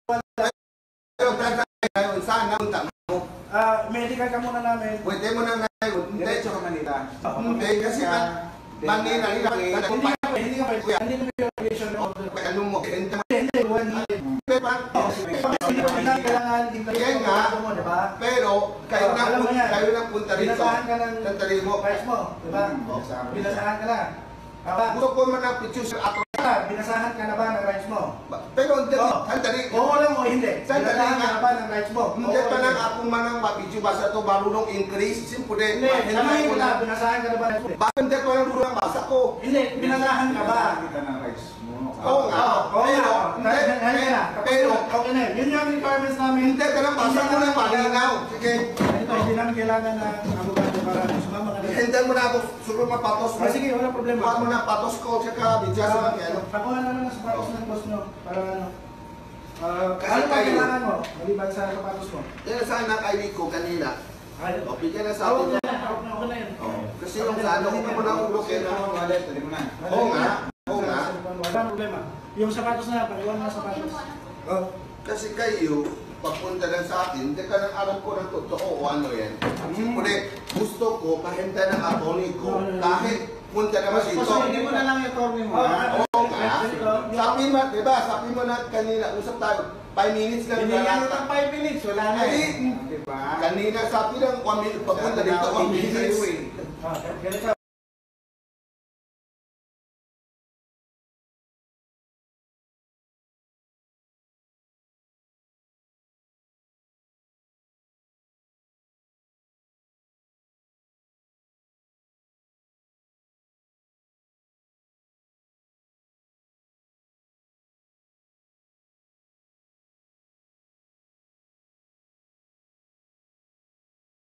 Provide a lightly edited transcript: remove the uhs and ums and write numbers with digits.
Ngayon, saan na punta mo? Medical ka muna namin. Pwede mo na ngayon. Diretso ka Manila. Hindi, kasi Manila, hindi na Hindi ka pwede. Hindi na yung location order. ano mo, hindi mo. Hindi, Kaya nga, pero kayo na punta rito. Binasahan ka ng Sandali mo. price mo, diba? Binasahan ka na. Gusto ko man ang picture sa ako. Binasahan ka na ba ng rights mo? Pero sandali. Oo lang o hindi? Sandali Binasahan ka na ba ng rights mo? Hindi pa lang ako manang mapicture basa to marunong increase. Siyempre, hindi. Sabihin ko na, binasahan ka na ba ng rights mo? bakit hindi ko lang durang basa ko? Hindi, binasahan ka ba? Kita ng rights mo. Oo nga. Pero, okay na. Yun yung requirements namin. hindi ka lang basa ko ng malinaw. Sige. Ito, hindi namin kailangan na abogado para sumama ka na. Hindi mo na ako sulo mapatos mo. Sige, wala problema. Huwag mo na patos ko sa bidya sa mga ano. Pakuha na naman sa sapatos ng boss nyo. Para ano. Kasi Ano pa kayo- kailangan mo? Maliban sa sapatos mo. Yan saan ang ID ko kanina. Ayun. O, bigyan na sa atin. Okay na yun. Kasi yung sa ano, huwag mo na ulo Kaya kayo. na wallet, pwede mo na. Oo nga. Oo nga. Wala problema. Yung sapatos na, pag-iwan na sapatos. Kasi kayo, pagpunta lang sa akin, hindi ka nang alam ko ng totoo o ano yan. Siyempre, gusto ko, kahintay ng attorney ko, kahit punta naman dito. Hindi mo na lang yung attorney mo. Oo nga. Sabi mo, diba, sabi mo na kanina, usap tayo, 5 minutes lang. Binigyan mo ng 5 minutes, wala na eh. Diba? Kanina sabi lang, 1 minute, pagpunta dito, 1 minutes. Ganito.